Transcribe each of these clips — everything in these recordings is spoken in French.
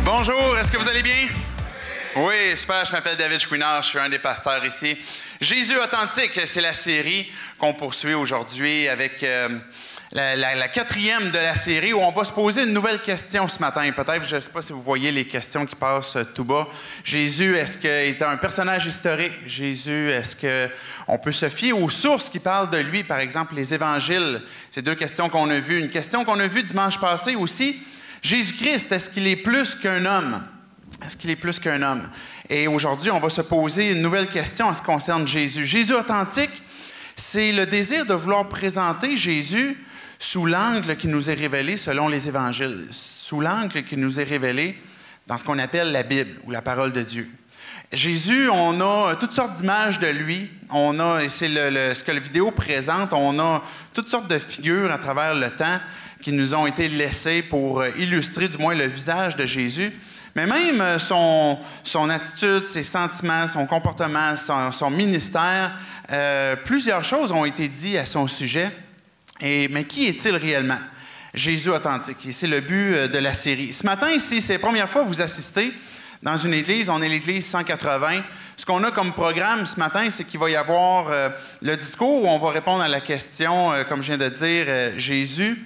Bonjour, est-ce que vous allez bien? Oui, super, je m'appelle David Chouinard, je suis un des pasteurs ici. Jésus authentique, c'est la série qu'on poursuit aujourd'hui avec la quatrième de la série où on va se poser une nouvelle question ce matin. Peut-être, je ne sais pas si vous voyez les questions qui passent tout bas. Jésus, est-ce qu'il était un personnage historique? Jésus, est-ce qu'on peut se fier aux sources qui parlent de lui, par exemple les évangiles? C'est deux questions qu'on a vues. Une question qu'on a vue dimanche passé aussi. Jésus-Christ, est-ce qu'il est plus qu'un homme? Est-ce qu'il est plus qu'un homme? Et aujourd'hui, on va se poser une nouvelle question en ce qui concerne Jésus. Jésus authentique, c'est le désir de vouloir présenter Jésus sous l'angle qui nous est révélé selon les évangiles, sous l'angle qui nous est révélé dans ce qu'on appelle la Bible ou la parole de Dieu. Jésus, on a toutes sortes d'images de lui. On a, et c'est ce que la vidéo présente, on a toutes sortes de figures à travers le temps qui nous ont été laissées pour illustrer du moins le visage de Jésus. Mais même son attitude, ses sentiments, son comportement, son ministère, plusieurs choses ont été dites à son sujet. Mais qui est-il réellement? Jésus authentique. Et c'est le but de la série. Ce matin, ici, c'est la première fois que vous assistez dans une église. On est l'église 180. Ce qu'on a comme programme ce matin, c'est qu'il va y avoir le discours où on va répondre à la question, comme je viens de dire, Jésus,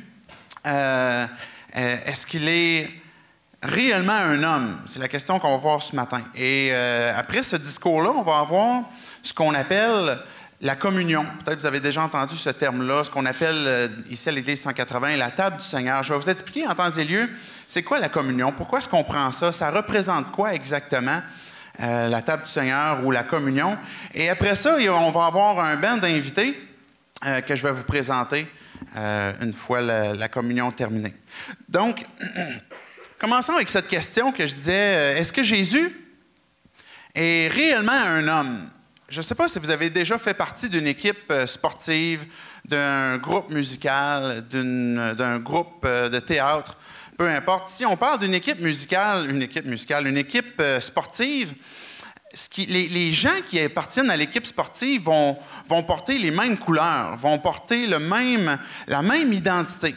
est-ce qu'il est réellement un homme? C'est la question qu'on va voir ce matin. Et après ce discours-là, on va avoir ce qu'on appelle la communion. Peut-être que vous avez déjà entendu ce terme-là, ce qu'on appelle ici à l'Église 180, la table du Seigneur. Je vais vous expliquer en temps et lieu, c'est quoi la communion? Pourquoi est-ce qu'on prend ça? Ça représente quoi exactement, la table du Seigneur ou la communion? Et après ça, on va avoir un banc d'invités que je vais vous présenter une fois la communion terminée. Donc, commençons avec cette question que je disais, est-ce que Jésus est réellement un homme? Je ne sais pas si vous avez déjà fait partie d'une équipe sportive, d'un groupe musical, d'un groupe de théâtre, peu importe. Si on parle d'une équipe musicale, une équipe sportive, les gens qui appartiennent à l'équipe sportive vont porter les mêmes couleurs, vont porter la même identité.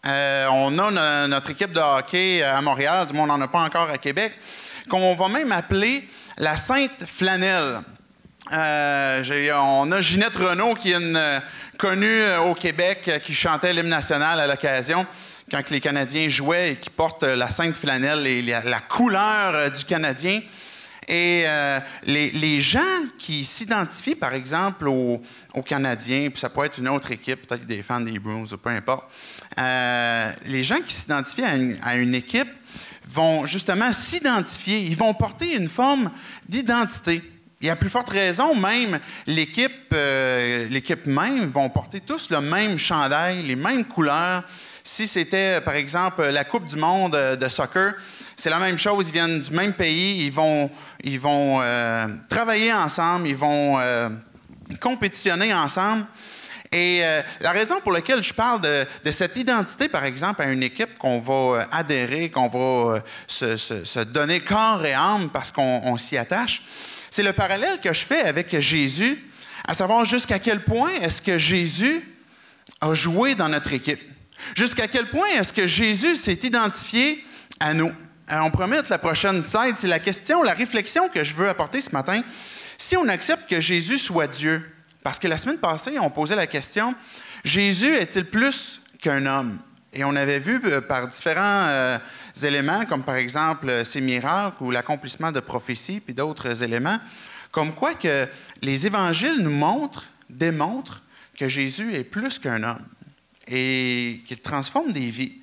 On a notre équipe de hockey à Montréal, du moins on n'en a pas encore à Québec, qu'on va même appeler la Sainte Flanelle. On a Ginette Renault, qui est connue au Québec, qui chantait l'hymne national à l'occasion, quand les Canadiens jouaient et qui porte la Sainte Flanelle et la couleur du Canadien. Et les gens qui s'identifient, par exemple, aux Canadiens, puis ça peut être une autre équipe, peut-être des fans des Bruins ou peu importe, les gens qui s'identifient à une équipe vont justement s'identifier, ils vont porter une forme d'identité. Et à plus forte raison, même l'équipe même vont porter tous le même chandail, les mêmes couleurs. Si c'était, par exemple, la Coupe du monde de soccer, c'est la même chose. Ils viennent du même pays, ils vont travailler ensemble, ils vont compétitionner ensemble. Et la raison pour laquelle je parle de cette identité, par exemple, à une équipe qu'on va adhérer, qu'on va se donner corps et âme parce qu'on s'y attache, c'est le parallèle que je fais avec Jésus À savoir jusqu'à quel point est-ce que Jésus a joué dans notre équipe. Jusqu'à quel point est-ce que Jésus s'est identifié à nous. On pourrait mettre la prochaine slide. C'est la question, la réflexion que je veux apporter ce matin. Si on accepte que Jésus soit Dieu, parce que la semaine passée, on posait la question, Jésus est-il plus qu'un homme? Et on avait vu par différents éléments, comme par exemple ses miracles ou l'accomplissement de prophéties, puis d'autres éléments, comme quoi que les évangiles nous démontrent que Jésus est plus qu'un homme et qu'il transforme des vies.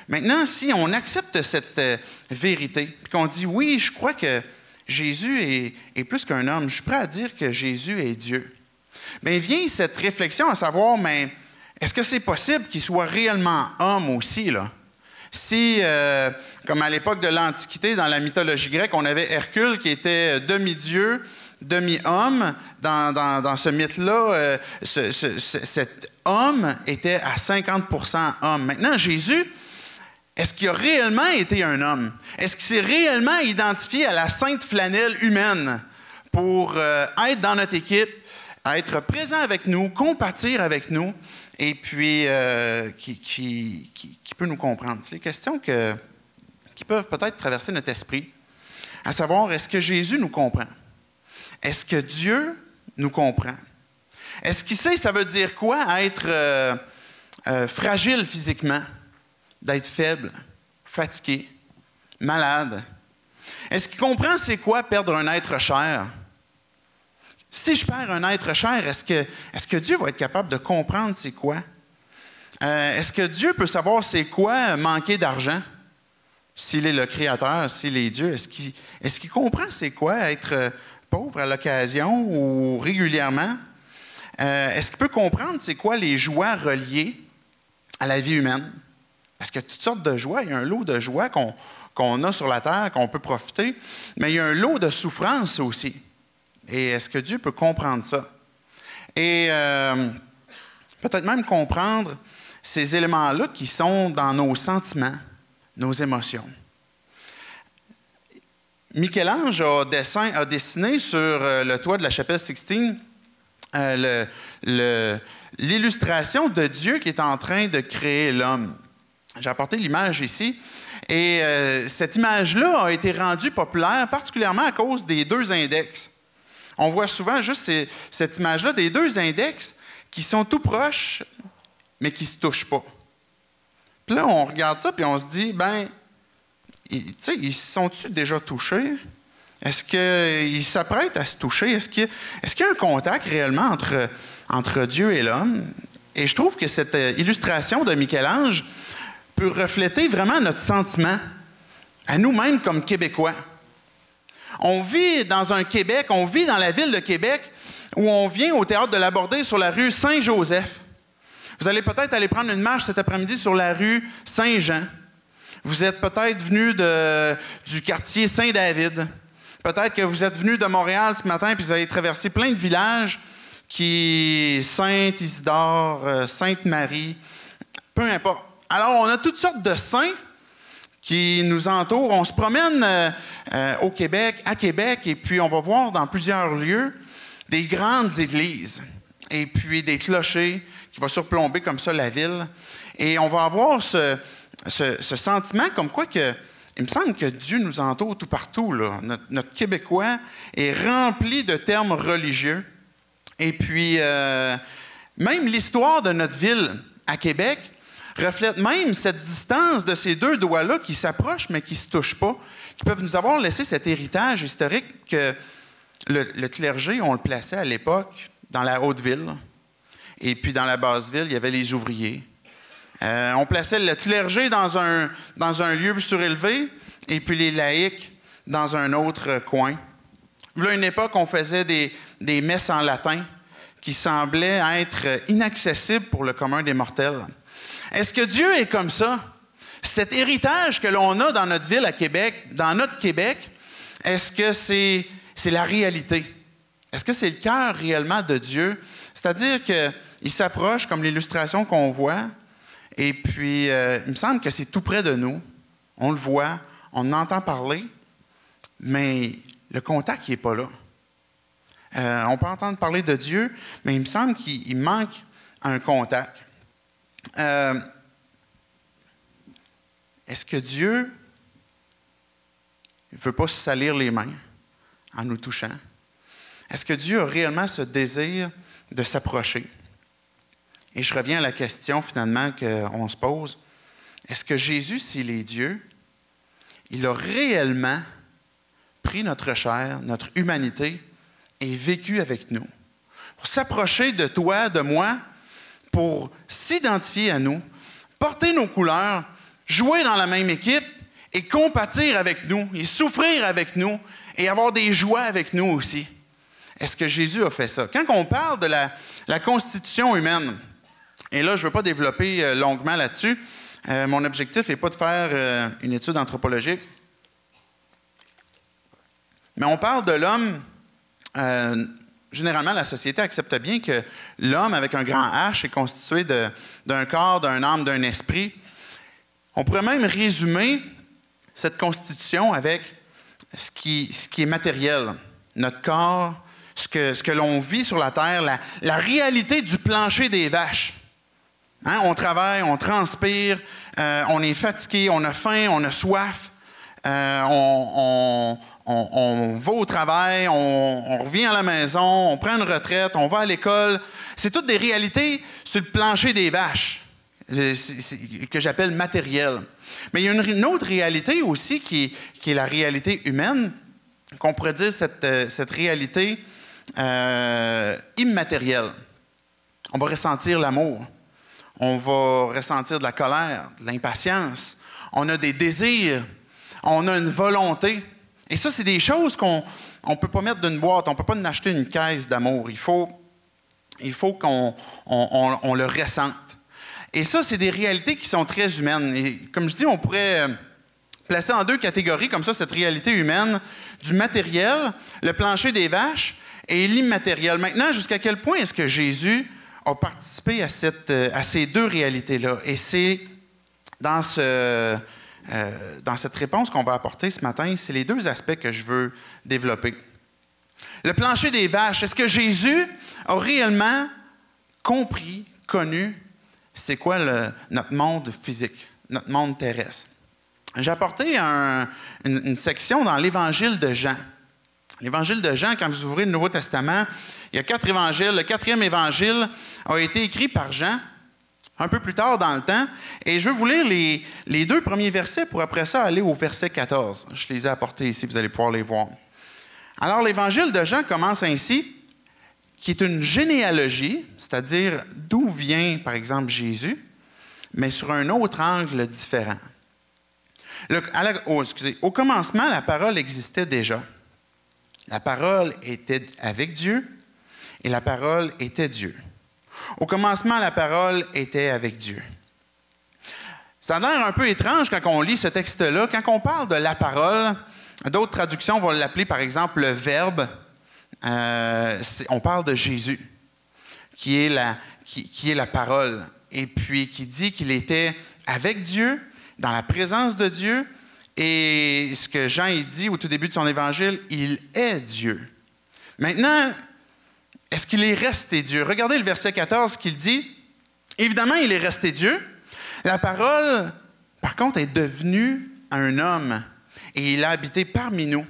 Maintenant, si on accepte cette vérité, puis qu'on dit, oui, je crois que Jésus est plus qu'un homme, je suis prêt à dire que Jésus est Dieu, bien vient cette réflexion à savoir, mais est-ce que c'est possible qu'il soit réellement homme aussi, là? Si, comme à l'époque de l'Antiquité, dans la mythologie grecque, on avait Hercule qui était demi-dieu, demi-homme, dans ce mythe-là, cet homme était à 50% homme. Maintenant, Jésus, est-ce qu'il a réellement été un homme? Est-ce qu'il s'est réellement identifié à la sainte flanelle humaine pour être dans notre équipe, être présent avec nous, compatir avec nous, et puis qui peut nous comprendre? C'est les questions qui peuvent peut-être traverser notre esprit, à savoir, est-ce que Jésus nous comprend? Est-ce que Dieu nous comprend? Est-ce qu'il sait ça veut dire quoi être fragile physiquement, d'être faible, fatigué, malade? Est-ce qu'il comprend c'est quoi perdre un être cher? Si je perds un être cher, est-ce que Dieu va être capable de comprendre c'est quoi? Est-ce que Dieu peut savoir c'est quoi manquer d'argent? S'il est le Créateur, s'il est Dieu, est-ce qu'il comprend c'est quoi être pauvre à l'occasion ou régulièrement? Est-ce qu'il peut comprendre c'est quoi les joies reliées à la vie humaine? Parce qu'il y a toutes sortes de joies. Il y a un lot de joies qu'on a sur la terre, qu'on peut profiter, mais il y a un lot de souffrances aussi. Et est-ce que Dieu peut comprendre ça? Et peut-être même comprendre ces éléments-là qui sont dans nos sentiments, nos émotions. Michel-Ange a dessiné sur le toit de la chapelle Sixtine l'illustration de Dieu qui est en train de créer l'homme. J'ai apporté l'image ici. Et cette image-là a été rendue populaire, particulièrement à cause des deux index. On voit souvent juste cette image-là des deux index qui sont tout proches, mais qui ne se touchent pas. Puis là, on regarde ça, puis on se dit, ben, ils sont-ils déjà touchés? Est-ce qu'ils s'apprêtent à se toucher? Est-ce qu'il y a un contact réellement entre Dieu et l'homme? Et je trouve que cette illustration de Michel-Ange peut refléter vraiment notre sentiment à nous-mêmes comme Québécois. On vit dans un Québec, on vit dans la ville de Québec où on vient au Théâtre de l'Abordé sur la rue Saint-Joseph. Vous allez peut-être aller prendre une marche cet après-midi sur la rue Saint-Jean. Vous êtes peut-être venu du quartier Saint-David. Peut-être que vous êtes venu de Montréal ce matin puis vous avez traversé plein de villages Sainte-Isidore, Sainte-Marie, peu importe. Alors, on a toutes sortes de saints qui nous entourent. On se promène au Québec, à Québec, et puis on va voir dans plusieurs lieux des grandes églises et puis des clochers qui vont surplomber comme ça la ville. Et on va avoir ce sentiment comme quoi que, il me semble que Dieu nous entoure tout partout, là. Notre Québécois est rempli de termes religieux. Et puis, même l'histoire de notre ville à Québec reflète même cette distance de ces deux doigts-là qui s'approchent mais qui ne se touchent pas, qui peuvent nous avoir laissé cet héritage historique que le clergé, on le plaçait à l'époque dans la Haute-Ville. Et puis dans la Basse-Ville, il y avait les ouvriers. On plaçait le clergé dans un lieu surélevé et puis les laïcs dans un autre coin. Là, à une époque, on faisait des messes en latin qui semblaient être inaccessibles pour le commun des mortels. Est-ce que Dieu est comme ça? Cet héritage que l'on a dans notre ville à Québec, dans notre Québec, est-ce que c'est la réalité? Est-ce que c'est le cœur réellement de Dieu? C'est-à-dire qu'il s'approche, comme l'illustration qu'on voit, et puis il me semble que c'est tout près de nous. On le voit, on en entend parler, mais le contact n'est pas là. On peut entendre parler de Dieu, mais il me semble qu'il manque un contact. Est-ce que Dieu ne veut pas se salir les mains en nous touchant? Est-ce que Dieu a réellement ce désir de s'approcher? Et je reviens à la question finalement qu'on se pose. Est-ce que Jésus, s'il est Dieu, il a réellement pris notre chair, notre humanité, et vécu avec nous? Pour s'approcher de toi, de moi, pour s'identifier à nous, porter nos couleurs, jouer dans la même équipe et compatir avec nous, et souffrir avec nous, et avoir des joies avec nous aussi. Est-ce que Jésus a fait ça? Quand on parle de la constitution humaine, et là, je ne veux pas développer longuement là-dessus, mon objectif n'est pas de faire une étude anthropologique, mais on parle de l'homme. Généralement, la société accepte bien que l'homme, avec un grand H, est constitué d'un corps, d'un âme, d'un esprit. On pourrait même résumer cette constitution avec ce qui est matériel. Notre corps, ce que l'on vit sur la terre, la réalité du plancher des vaches. Hein? On travaille, on transpire, on est fatigué, on a faim, on a soif, on va au travail, on revient à la maison, on prend une retraite, on va à l'école. C'est toutes des réalités sur le plancher des vaches, que j'appelle matérielles. Mais il y a une autre réalité aussi qui est la réalité humaine, qu'on pourrait dire cette réalité immatérielle. On va ressentir l'amour, on va ressentir de la colère, de l'impatience, on a des désirs, on a une volonté. Et ça, c'est des choses qu'on ne peut pas mettre d'une boîte, on ne peut pas en acheter une caisse d'amour. Il faut qu'on le ressente. Et ça, c'est des réalités qui sont très humaines. Et comme je dis, on pourrait placer en deux catégories, comme ça, cette réalité humaine, du matériel, le plancher des vaches, et l'immatériel. Maintenant, jusqu'à quel point est-ce que Jésus a participé à ces deux réalités-là? Et c'est dans cette réponse qu'on va apporter ce matin, c'est les deux aspects que je veux développer. Le plancher des vaches, est-ce que Jésus a réellement compris, connu, c'est quoi notre monde physique, notre monde terrestre? J'ai apporté une section dans l'Évangile de Jean. L'Évangile de Jean, quand vous ouvrez le Nouveau Testament, il y a 4 évangiles. Le 4e évangile a été écrit par Jean un peu plus tard dans le temps. Et je vais vous lire les 2 premiers versets pour après ça aller au verset 14. Je les ai apportés ici, vous allez pouvoir les voir. Alors, l'Évangile de Jean commence ainsi, qui est une généalogie, c'est-à-dire d'où vient, par exemple, Jésus, mais sur un autre angle différent. Au commencement, la parole existait déjà. La parole était avec Dieu et la parole était Dieu. Au commencement, la parole était avec Dieu. Ça a l'air un peu étrange quand on lit ce texte-là. Quand on parle de la parole, d'autres traductions vont l'appeler par exemple le Verbe. On parle de Jésus, qui est la parole, et puis qui dit qu'il était avec Dieu, dans la présence de Dieu, et ce que Jean il dit au tout début de son évangile, il est Dieu. Maintenant, est-ce qu'il est resté Dieu? Regardez le verset 14 qu'il dit. Évidemment, il est resté Dieu. La parole, par contre, est devenue un homme, et il a habité parmi nous.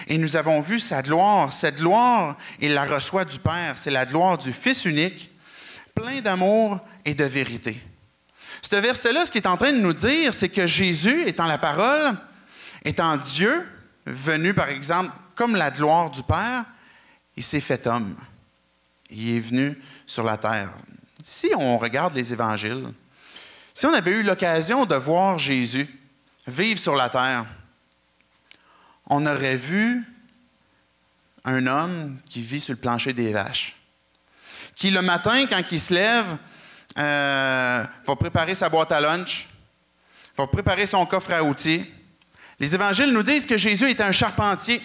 Et nous avons vu sa gloire. Cette gloire, il la reçoit du Père. C'est la gloire du Fils unique, plein d'amour et de vérité. Ce verset-là, ce qu'il est en train de nous dire, c'est que Jésus, étant la parole, étant Dieu, venu par exemple comme la gloire du Père, il s'est fait homme. Il est venu sur la terre. Si on regarde les évangiles, si on avait eu l'occasion de voir Jésus vivre sur la terre, on aurait vu un homme qui vit sur le plancher des vaches, qui le matin, quand il se lève, va préparer sa boîte à lunch, va préparer son coffre à outils. Les évangiles nous disent que Jésus est un charpentier.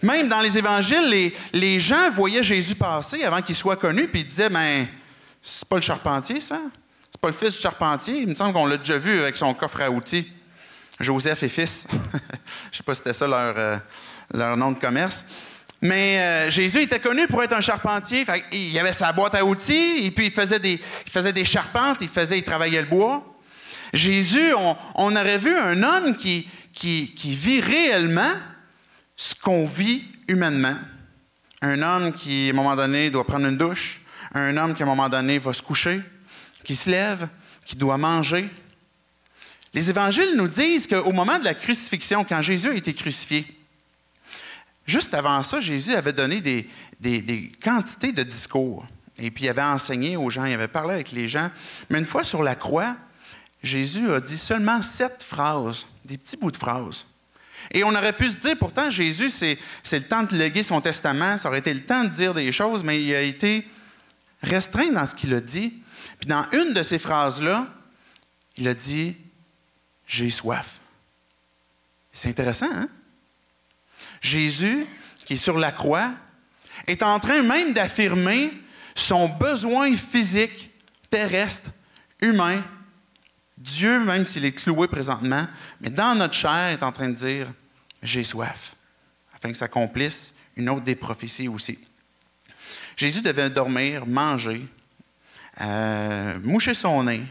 Même dans les évangiles, les gens voyaient Jésus passer avant qu'il soit connu, puis ils disaient, ben, c'est pas le charpentier, ça? C'est pas le fils du charpentier? Il me semble qu'on l'a déjà vu avec son coffre à outils. Joseph et fils. Je ne sais pas si c'était ça leur nom de commerce. Mais Jésus était connu pour être un charpentier. Il avait sa boîte à outils, et puis il faisait des charpentes, il travaillait le bois. Jésus, on aurait vu un homme qui vit réellement ce qu'on vit humainement. Un homme qui, à un moment donné, doit prendre une douche. Un homme qui, à un moment donné, va se coucher, qui se lève, qui doit manger. Les évangiles nous disent qu'au moment de la crucifixion, quand Jésus a été crucifié, juste avant ça, Jésus avait donné des quantités de discours. Et puis, il avait enseigné aux gens, il avait parlé avec les gens. Mais une fois sur la croix, Jésus a dit seulement 7 phrases, des petits bouts de phrases. Et on aurait pu se dire, pourtant, Jésus, c'est le temps de léguer son testament, ça aurait été le temps de dire des choses, mais il a été restreint dans ce qu'il a dit. Puis dans une de ces phrases-là, il a dit « J'ai soif ». C'est intéressant, hein? Jésus, qui est sur la croix, est en train même d'affirmer son besoin physique, terrestre, humain. Dieu, même s'il est cloué présentement, mais dans notre chair, est en train de dire « J'ai soif », afin que s'accomplisse une autre des prophéties aussi. Jésus devait dormir, manger, moucher son nez.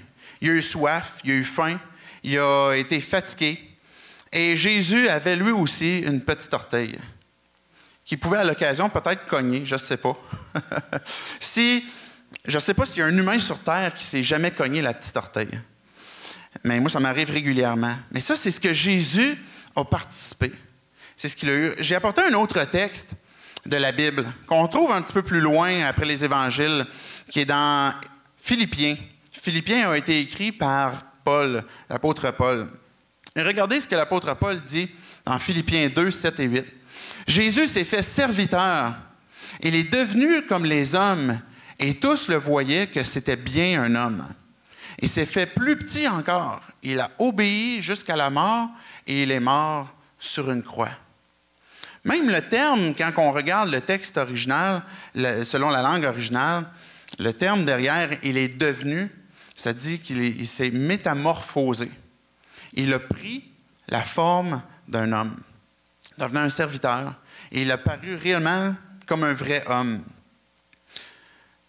Il a eu soif, il a eu faim, il a été fatigué. Et Jésus avait lui aussi une petite orteille qui pouvait à l'occasion peut-être cogner, je ne sais pas. Je ne sais pas s'il y a un humain sur Terre qui ne s'est jamais cogné la petite orteille. Mais moi, ça m'arrive régulièrement. Mais ça, c'est ce que Jésus a participé. C'est ce qu'il a eu. J'ai apporté un autre texte de la Bible qu'on trouve un petit peu plus loin après les évangiles, qui est dans Philippiens. Philippiens a été écrit par Paul, l'apôtre Paul. Et regardez ce que l'apôtre Paul dit dans Philippiens 2, 7 et 8. « Jésus s'est fait serviteur. Il est devenu comme les hommes, et tous le voyaient que c'était bien un homme. Il s'est fait plus petit encore. Il a obéi jusqu'à la mort, et il est mort sur une croix. » Même le terme, quand on regarde le texte original, selon la langue originale, le terme derrière, il est devenu, ça dit qu'il s'est métamorphosé. Il a pris la forme d'un homme, devenant un serviteur, et il a paru réellement comme un vrai homme.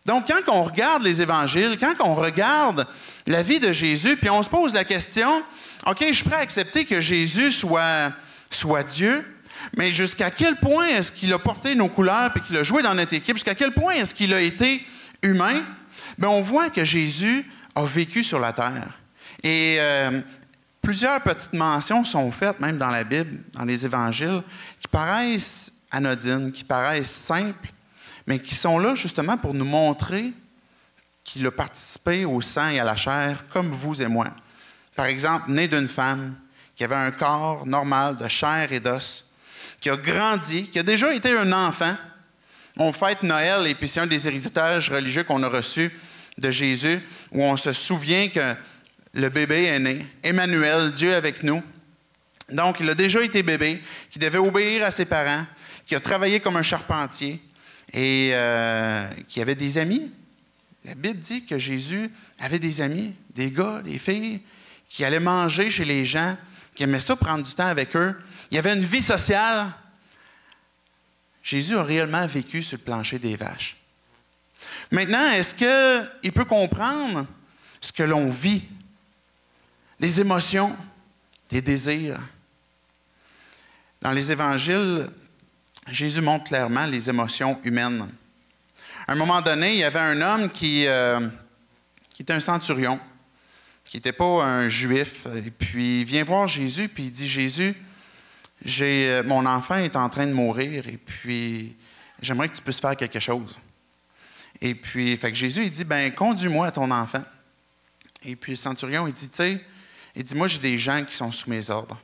Donc, quand on regarde les évangiles, quand on regarde la vie de Jésus, puis on se pose la question, OK, je suis prêt à accepter que Jésus soit Dieu, mais jusqu'à quel point est-ce qu'il a porté nos couleurs et qu'il a joué dans notre équipe? Jusqu'à quel point est-ce qu'il a été humain? Bien, on voit que Jésus a vécu sur la terre. Et plusieurs petites mentions sont faites, même dans la Bible, dans les évangiles, qui paraissent anodines, qui paraissent simples, mais qui sont là justement pour nous montrer qu'il a participé au sang et à la chair, comme vous et moi. Par exemple, né d'une femme qui avait un corps normal de chair et d'os, qui a grandi, qui a déjà été un enfant. On fête Noël, et puis c'est un des héritages religieux qu'on a reçus de Jésus, où on se souvient que le bébé est né, Emmanuel, Dieu avec nous. Donc, il a déjà été bébé, qui devait obéir à ses parents, qui a travaillé comme un charpentier et qui avait des amis. La Bible dit que Jésus avait des amis, des gars, des filles, qui allaient manger chez les gens, qui aimaient ça prendre du temps avec eux. Il y avait une vie sociale. Jésus a réellement vécu sur le plancher des vaches. Maintenant, est-ce qu'il peut comprendre ce que l'on vit? Des émotions, des désirs. Dans les évangiles, Jésus montre clairement les émotions humaines. À un moment donné, il y avait un homme qui était un centurion, qui n'était pas un juif. Et puis, il vient voir Jésus, puis il dit, « Jésus, mon enfant est en train de mourir, et puis j'aimerais que tu puisses faire quelque chose. » Et puis, fait que Jésus, il dit, « Ben, conduis-moi à ton enfant. » Et puis, le centurion, il dit, « Tu sais, il dit, moi, j'ai des gens qui sont sous mes ordres.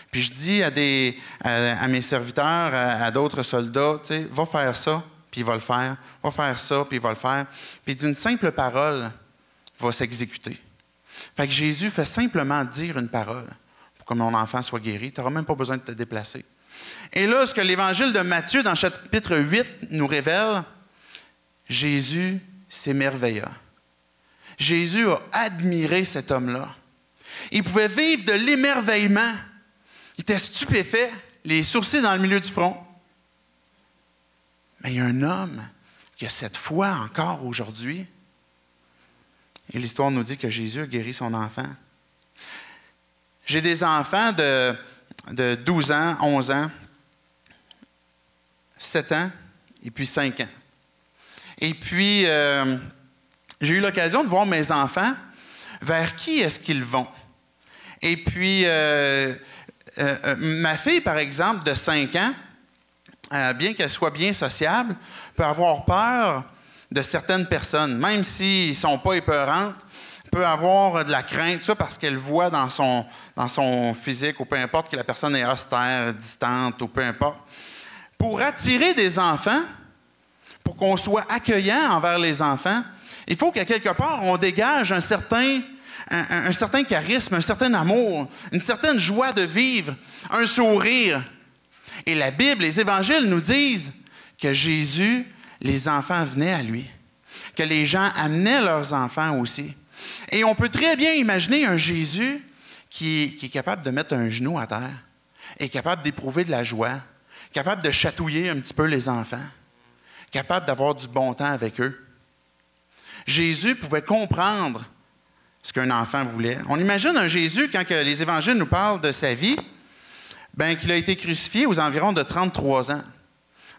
Puis je dis à mes serviteurs, à d'autres soldats, tu sais, va faire ça, puis il va le faire. Va faire ça, puis il va le faire. Puis d'une simple parole, va s'exécuter. » Fait que Jésus fait simplement dire une parole pour que mon enfant soit guéri. Tu n'auras même pas besoin de te déplacer. Et là, ce que l'Évangile de Matthieu, dans le chapitre 8, nous révèle, Jésus s'émerveilla. Jésus a admiré cet homme-là. Il pouvait vivre de l'émerveillement. Il était stupéfait, les sourcils dans le milieu du front. mais il y a un homme qui a cette foi encore aujourd'hui. Et l'histoire nous dit que Jésus a guéri son enfant. J'ai des enfants de 12 ans, 11 ans, 7 ans et puis 5 ans. Et puis, j'ai eu l'occasion de voir mes enfants, vers qui est-ce qu'ils vont. Et puis, ma fille, par exemple, de 5 ans, bien qu'elle soit bien sociable, peut avoir peur de certaines personnes, même s'ils ne sont pas épeurantes, peut avoir de la crainte, ça parce qu'elle voit dans son physique, ou peu importe, que la personne est austère, distante, ou peu importe. Pour attirer des enfants, pour qu'on soit accueillant envers les enfants, il faut qu'à quelque part, on dégage un certain charisme, un certain amour, une certaine joie de vivre, un sourire. Et la Bible, les évangiles nous disent que Jésus, les enfants venaient à lui, que les gens amenaient leurs enfants aussi. Et on peut très bien imaginer un Jésus qui est capable de mettre un genou à terre, est capable d'éprouver de la joie, capable de chatouiller un petit peu les enfants, capable d'avoir du bon temps avec eux. Jésus pouvait comprendre ce qu'un enfant voulait. On imagine un Jésus, quand les évangiles nous parlent de sa vie, qu'il a été crucifié aux environs de 33 ans.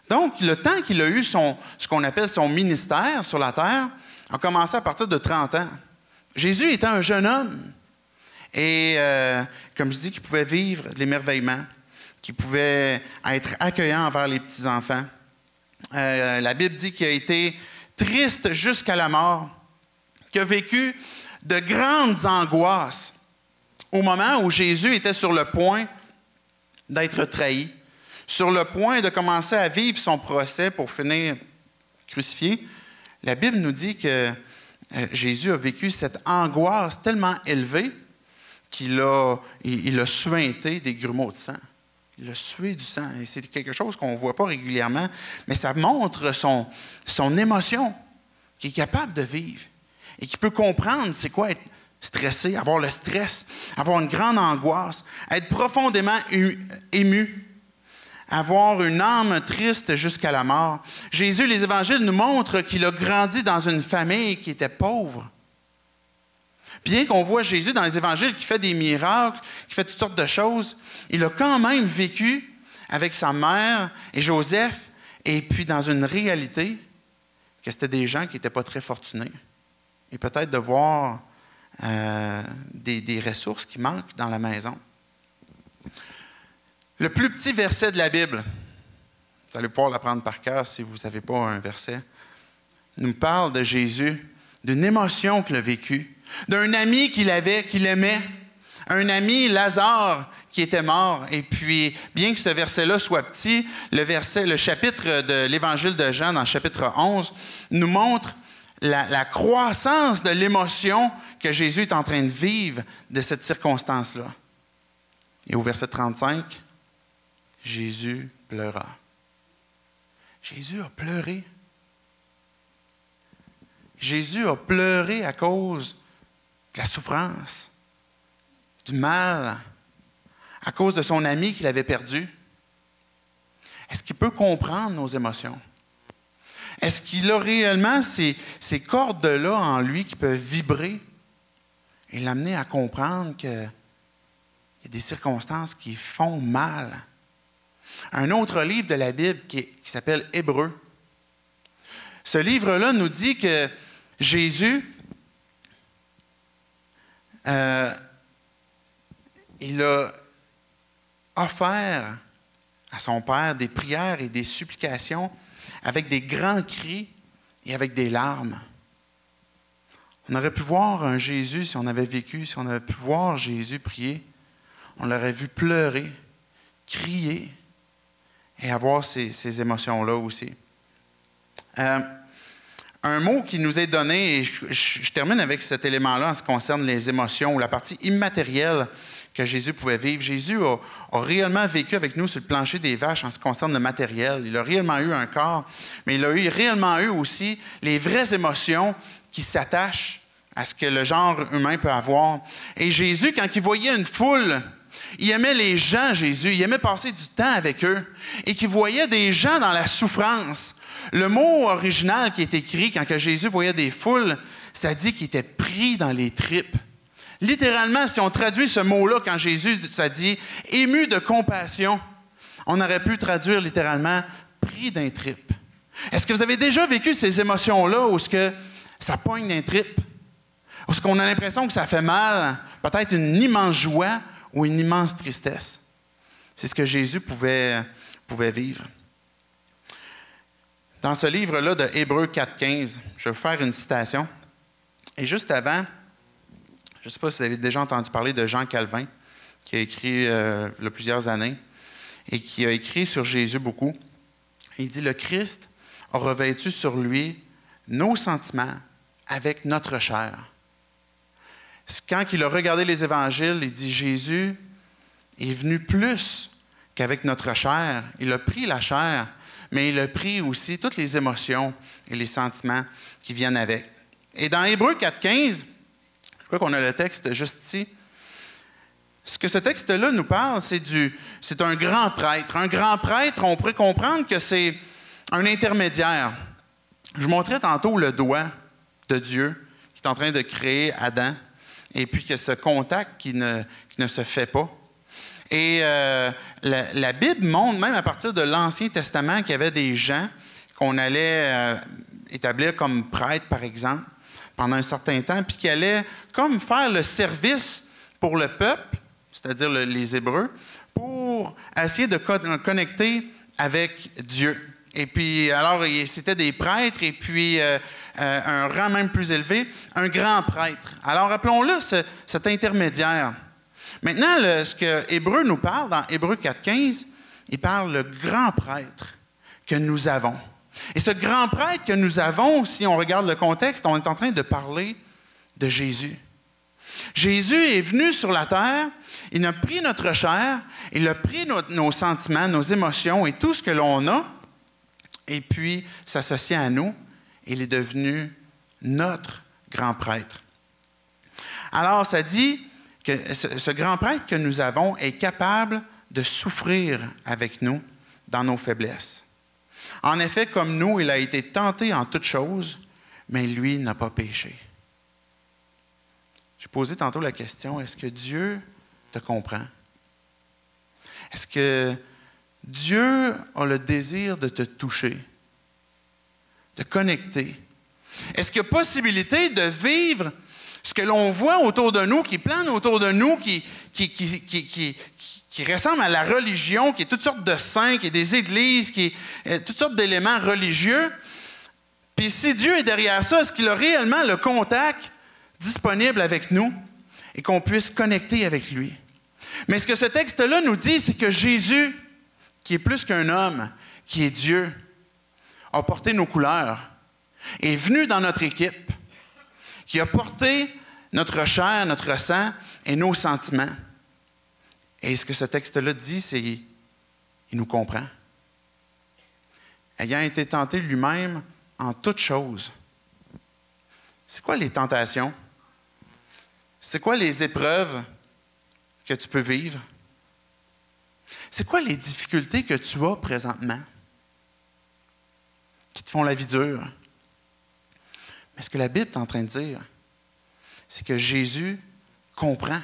Donc, le temps qu'il a eu ce qu'on appelle son ministère sur la terre a commencé à partir de 30 ans. Jésus était un jeune homme. Et, comme je dis, qui pouvait vivre de l'émerveillement, qui pouvait être accueillant envers les petits-enfants. La Bible dit qu'il a été triste jusqu'à la mort, qu'il a vécu de grandes angoisses au moment où Jésus était sur le point d'être trahi, sur le point de commencer à vivre son procès pour finir crucifié. La Bible nous dit que Jésus a vécu cette angoisse tellement élevée qu'il a suinté des grumeaux de sang. Il a sué du sang. Et c'est quelque chose qu'on ne voit pas régulièrement, mais ça montre son émotion qu'il est capable de vivre et qui peut comprendre c'est quoi être stressé, avoir le stress, avoir une grande angoisse, être profondément ému, avoir une âme triste jusqu'à la mort. Jésus, les évangiles nous montrent qu'il a grandi dans une famille qui était pauvre. Bien qu'on voit Jésus dans les évangiles qui fait des miracles, qui fait toutes sortes de choses, il a quand même vécu avec sa mère et Joseph, et puis dans une réalité que c'était des gens qui n'étaient pas très fortunés. Et peut-être de voir des ressources qui manquent dans la maison. Le plus petit verset de la Bible, vous allez pouvoir l'apprendre par cœur si vous ne savez pas un verset, nous parle de Jésus, d'une émotion qu'il a vécue, d'un ami qu'il aimait, un ami, Lazare, qui était mort. Et puis, bien que ce verset-là soit petit, le chapitre de l'Évangile de Jean, dans le chapitre 11, nous montre la croissance de l'émotion que Jésus est en train de vivre de cette circonstance-là. Et au verset 35, Jésus pleura. Jésus a pleuré. Jésus a pleuré à cause de la souffrance, du mal, à cause de son ami qu'il avait perdu. Est-ce qu'il peut comprendre nos émotions? Est-ce qu'il a réellement ces cordes-là en lui qui peuvent vibrer et l'amener à comprendre qu'il y a des circonstances qui font mal? Un autre livre de la Bible qui s'appelle Hébreux. Ce livre-là nous dit que Jésus, il a offert à son Père des prières et des supplications avec des grands cris et avec des larmes. On aurait pu voir un Jésus, si on avait vécu, si on avait pu voir Jésus prier, on l'aurait vu pleurer, crier et avoir ces émotions-là aussi. Un mot qui nous est donné, et je termine avec cet élément-là en ce qui concerne les émotions, ou la partie immatérielle que Jésus pouvait vivre. Jésus a réellement vécu avec nous sur le plancher des vaches en ce qui concerne le matériel. Il a réellement eu un corps, mais il a réellement eu aussi les vraies émotions qui s'attachent à ce que le genre humain peut avoir. Et Jésus, quand il voyait une foule, il aimait les gens, Jésus. Il aimait passer du temps avec eux. Et qu'il voyait des gens dans la souffrance, Le mot original qui est écrit quand que Jésus voyait des foules, ça dit qu'il était pris dans les tripes. Littéralement, si on traduit ce mot-là quand Jésus, ça dit « ému de compassion », on aurait pu traduire littéralement « pris d'un trip ». Est-ce que vous avez déjà vécu ces émotions-là où ça pogne d'un trip? Où est-ce qu'on a l'impression que ça fait mal? Peut-être une immense joie ou une immense tristesse. C'est ce que Jésus pouvait vivre. Dans ce livre-là de Hébreux 4,15, je vais vous faire une citation. Et juste avant, je ne sais pas si vous avez déjà entendu parler de Jean Calvin, qui a écrit il y a plusieurs années, et qui a écrit sur Jésus beaucoup. Il dit « Le Christ a revêtu sur lui nos sentiments avec notre chair. » Quand il a regardé les évangiles, il dit « Jésus est venu plus qu'avec notre chair. Il a pris la chair, mais il a pris aussi toutes les émotions et les sentiments qui viennent avec. » Et dans Hébreux 4,15, je crois qu'on a le texte juste ici. Ce que ce texte-là nous parle, c'est un grand prêtre. Un grand prêtre, on pourrait comprendre que c'est un intermédiaire. Je vous montrais tantôt le doigt de Dieu qui est en train de créer Adam, et puis que ce contact qui ne se fait pas. Et la Bible montre, même à partir de l'Ancien Testament, qu'il y avait des gens qu'on allait établir comme prêtres, par exemple, pendant un certain temps, puis qui allaient comme faire le service pour le peuple, c'est-à-dire les Hébreux, pour essayer de connecter avec Dieu. Et puis, alors, c'était des prêtres, et puis un rang même plus élevé, un grand prêtre. Alors, appelons-le cet intermédiaire. Maintenant, ce que Hébreu nous parle, dans Hébreux 4,15, il parle le grand prêtre que nous avons. Et ce grand prêtre que nous avons, si on regarde le contexte, on est en train de parler de Jésus. Jésus est venu sur la terre, il a pris notre chair, il a pris nos sentiments, nos émotions et tout ce que l'on a, et puis s'associer à nous, il est devenu notre grand prêtre. Alors, ça dit que ce grand prêtre que nous avons est capable de souffrir avec nous dans nos faiblesses. En effet, comme nous, il a été tenté en toutes choses, mais lui n'a pas péché. J'ai posé tantôt la question, est-ce que Dieu te comprend? Est-ce que Dieu a le désir de te toucher, de connecter? Est-ce qu'il y a possibilité de vivre ce que l'on voit autour de nous, qui plane autour de nous, qui ressemble à la religion, qui est toutes sortes de saints, qui est des églises, qui est toutes sortes d'éléments religieux? Puis si Dieu est derrière ça, est-ce qu'il a réellement le contact disponible avec nous et qu'on puisse connecter avec lui? Mais ce que ce texte-là nous dit, c'est que Jésus, qui est plus qu'un homme, qui est Dieu, a porté nos couleurs, est venu dans notre équipe, qui a porté notre chair, notre sang et nos sentiments. Et ce que ce texte-là dit, c'est qu'il nous comprend. Ayant été tenté lui-même en toutes choses. C'est quoi les tentations? C'est quoi les épreuves que tu peux vivre? C'est quoi les difficultés que tu as présentement qui te font la vie dure? Mais ce que la Bible est en train de dire, c'est que Jésus comprend.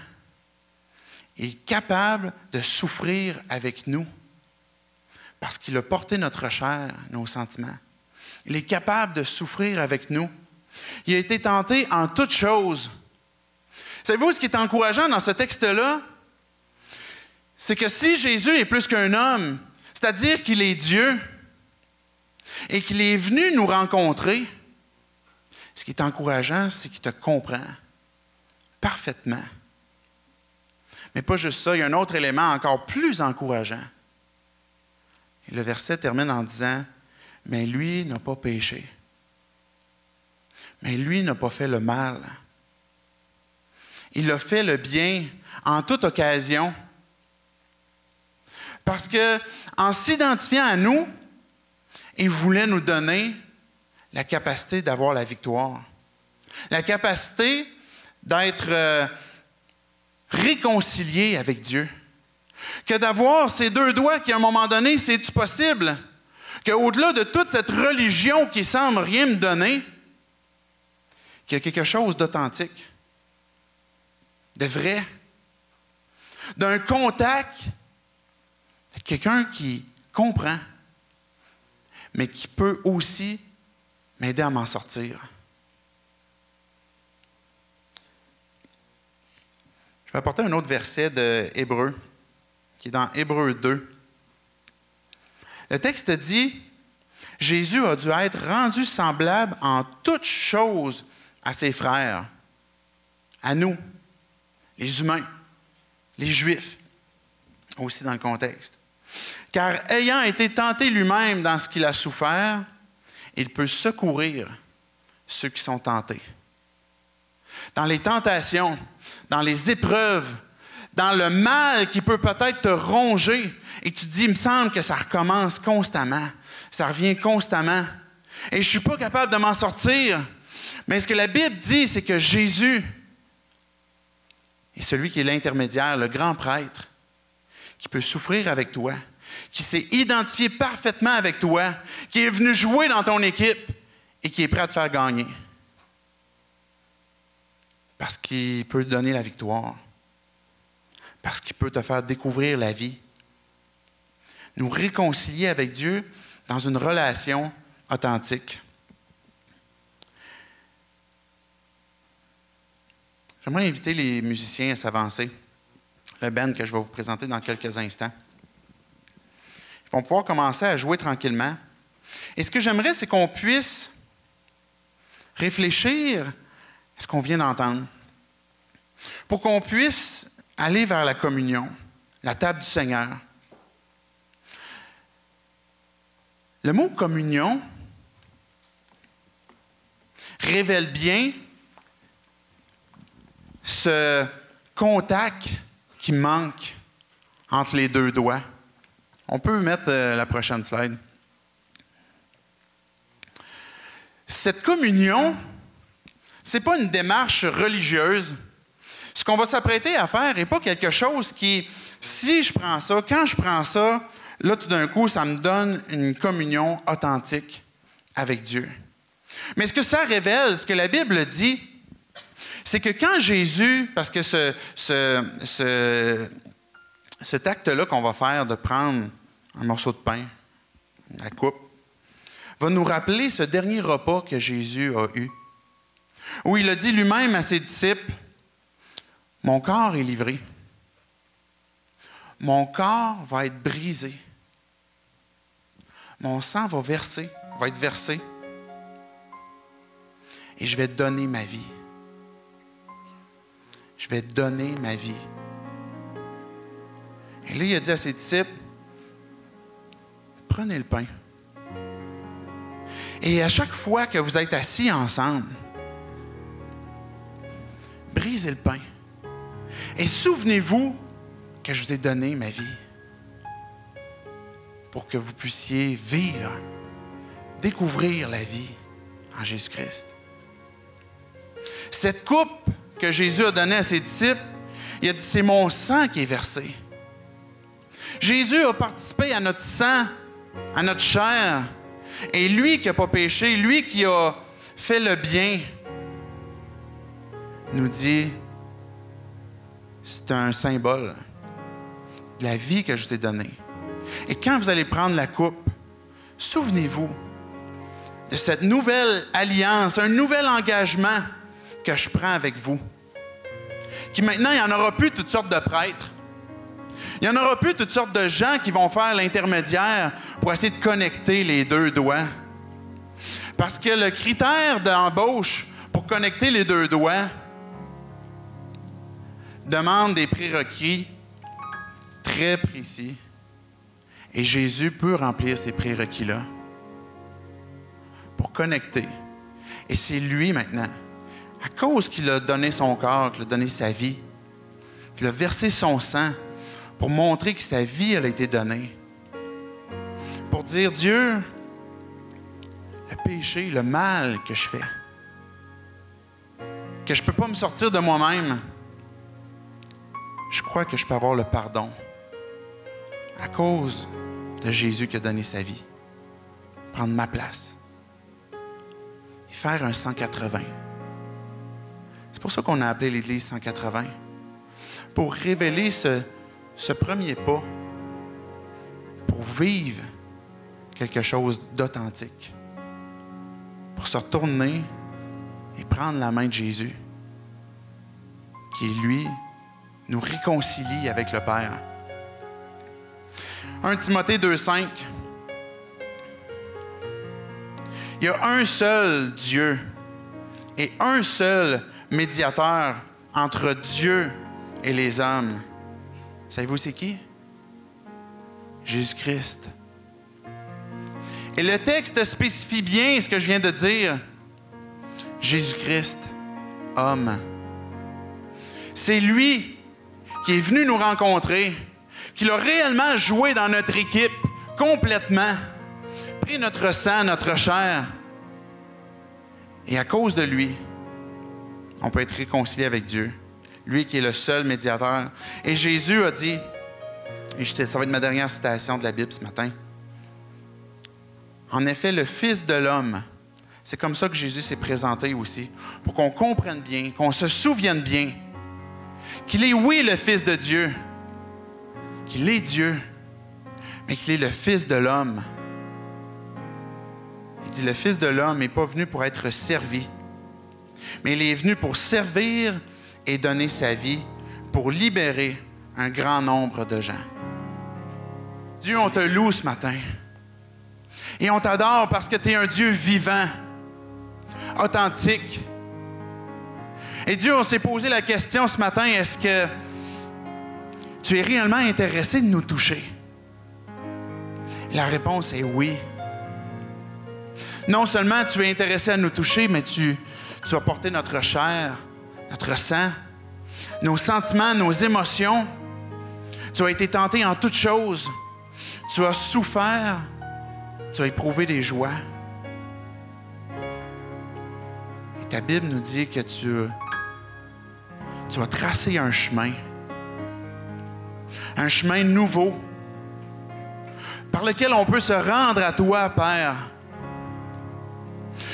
Il est capable de souffrir avec nous parce qu'il a porté notre chair, nos sentiments. Il est capable de souffrir avec nous. Il a été tenté en toutes choses. Savez-vous ce qui est encourageant dans ce texte-là? C'est que si Jésus est plus qu'un homme, c'est-à-dire qu'il est Dieu et qu'il est venu nous rencontrer, ce qui est encourageant, c'est qu'il te comprend parfaitement. Mais pas juste ça, il y a un autre élément encore plus encourageant. Et le verset termine en disant, « Mais lui n'a pas péché. Mais lui n'a pas fait le mal. Il a fait le bien en toute occasion. » Parce qu'en s'identifiant à nous, il voulait nous donner la capacité d'avoir la victoire. La capacité d'être réconcilié avec Dieu. Que d'avoir ces deux doigts qui, à un moment donné, c'est-tu possible? qu'au-delà de toute cette religion qui semble rien me donner, qu'il y a quelque chose d'authentique, de vrai, d'un contact, de quelqu'un qui comprend, mais qui peut aussi m'aider à m'en sortir. Je vais apporter un autre verset de Hébreux, qui est dans Hébreux 2. Le texte dit, « Jésus a dû être rendu semblable en toutes choses à ses frères, à nous, les humains, les Juifs, aussi dans le contexte. Car ayant été tenté lui-même dans ce qu'il a souffert, il peut secourir ceux qui sont tentés. » Dans les tentations, dans les épreuves, dans le mal qui peut peut-être te ronger, et tu te dis, il me semble que ça recommence constamment, ça revient constamment, et je ne suis pas capable de m'en sortir. Mais ce que la Bible dit, c'est que Jésus est celui qui est l'intermédiaire, le grand prêtre, qui peut souffrir avec toi, qui s'est identifié parfaitement avec toi, qui est venu jouer dans ton équipe et qui est prêt à te faire gagner. Parce qu'il peut te donner la victoire. Parce qu'il peut te faire découvrir la vie. Nous réconcilier avec Dieu dans une relation authentique. J'aimerais inviter les musiciens à s'avancer. Le band que je vais vous présenter dans quelques instants. Ils vont pouvoir commencer à jouer tranquillement. Et ce que j'aimerais, c'est qu'on puisse réfléchir à ce qu'on vient d'entendre. Pour qu'on puisse aller vers la communion, la table du Seigneur. Le mot communion révèle bien ce contact qui manque entre les deux doigts. On peut mettre la prochaine slide. Cette communion, ce n'est pas une démarche religieuse. Ce qu'on va s'apprêter à faire n'est pas quelque chose qui, si je prends ça, quand je prends ça, là, tout d'un coup, ça me donne une communion authentique avec Dieu. Mais ce que ça révèle, ce que la Bible dit, c'est que quand Jésus, parce que cet acte-là qu'on va faire de prendre un morceau de pain, la coupe, va nous rappeler ce dernier repas que Jésus a eu, où il a dit lui-même à ses disciples, « Mon corps est livré. Mon corps va être brisé. Mon sang va être versé. Et je vais donner ma vie. Je vais donner ma vie. » Et là, il a dit à ses disciples, « Prenez le pain. Et à chaque fois que vous êtes assis ensemble, brisez le pain. Et souvenez-vous que je vous ai donné ma vie pour que vous puissiez vivre, découvrir la vie en Jésus-Christ. » Cette coupe que Jésus a donnée à ses disciples, il a dit, c'est mon sang qui est versé. Jésus a participé à notre sang, à notre chair, et lui qui n'a pas péché, lui qui a fait le bien, nous dit, c'est un symbole de la vie que je vous ai donnée. Et quand vous allez prendre la coupe, souvenez-vous de cette nouvelle alliance, un nouvel engagement que je prends avec vous. Qui maintenant, il n'y en aura plus toutes sortes de prêtres. Il n'y en aura plus toutes sortes de gens qui vont faire l'intermédiaire pour essayer de connecter les deux doigts. Parce que le critère d'embauche pour connecter les deux doigts demande des prérequis très précis. Et Jésus peut remplir ces prérequis-là pour connecter. Et c'est lui maintenant, à cause qu'il a donné son corps, qu'il a donné sa vie, qu'il a versé son sang pour montrer que sa vie elle a été donnée. Pour dire, Dieu, le péché, le mal que je fais, que je ne peux pas me sortir de moi-même, je crois que je peux avoir le pardon à cause de Jésus qui a donné sa vie. prendre ma place et faire un 180. C'est pour ça qu'on a appelé l'Église 180. Pour révéler ce premier pas, pour vivre quelque chose d'authentique, pour se retourner et prendre la main de Jésus, qui, lui, nous réconcilie avec le Père. 1 Timothée 2,5. Il y a un seul Dieu et un seul médiateur entre Dieu et les hommes. Savez-vous c'est qui? Jésus-Christ. Et le texte spécifie bien ce que je viens de dire. Jésus-Christ, homme. C'est lui qui est venu nous rencontrer, qui l'a réellement joué dans notre équipe complètement, pris notre sang, notre chair. Et à cause de lui, on peut être réconcilié avec Dieu. Lui qui est le seul médiateur. Et Jésus a dit, et ça va être ma dernière citation de la Bible ce matin, en effet, le Fils de l'homme, c'est comme ça que Jésus s'est présenté aussi, pour qu'on comprenne bien, qu'on se souvienne bien qu'il est, oui, le Fils de Dieu, qu'il est Dieu, mais qu'il est le Fils de l'homme. Il dit, le Fils de l'homme n'est pas venu pour être servi, mais il est venu pour servir et donner sa vie pour libérer un grand nombre de gens. Dieu, on te loue ce matin. Et on t'adore parce que tu es un Dieu vivant, authentique. Et Dieu, on s'est posé la question ce matin, est-ce que tu es réellement intéressé de nous toucher? La réponse est oui. Non seulement tu es intéressé à nous toucher, mais tu as porté notre chair, notre sang, nos sentiments, nos émotions. Tu as été tenté en toutes choses. Tu as souffert. Tu as éprouvé des joies. Et ta Bible nous dit que tu as tracé un chemin nouveau par lequel on peut se rendre à toi, Père.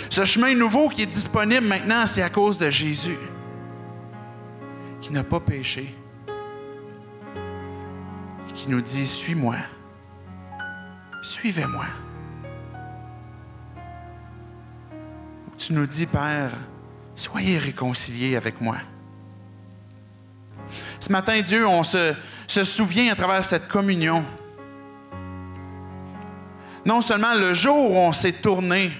Ce chemin nouveau qui est disponible maintenant, c'est à cause de Jésus, qui n'a pas péché, et qui nous dit, suis-moi, suivez-moi. Tu nous dis, Père, soyez réconciliés avec moi. Ce matin, Dieu, on se souvient à travers cette communion. Non seulement le jour où on s'est tourné,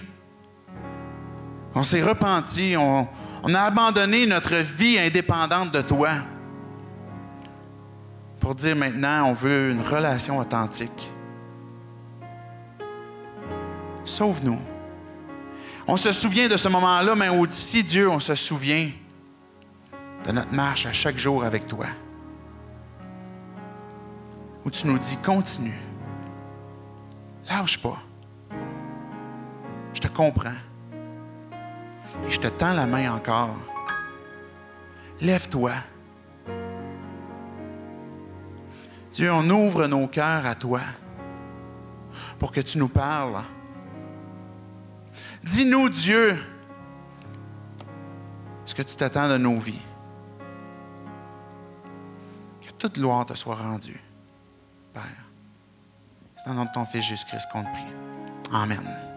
on s'est repenti, on a abandonné notre vie indépendante de toi pour dire maintenant, on veut une relation authentique. Sauve-nous. On se souvient de ce moment-là, mais aussi, Dieu, on se souvient de notre marche à chaque jour avec toi. Où tu nous dis, continue. Lâche pas. Je te comprends. Et je te tends la main encore. Lève-toi. Dieu, on ouvre nos cœurs à toi pour que tu nous parles. Dis-nous, Dieu, ce que tu t'attends de nos vies. Que toute gloire te soit rendue, Père. C'est en nom de ton Fils Jésus-Christ qu'on te prie. Amen.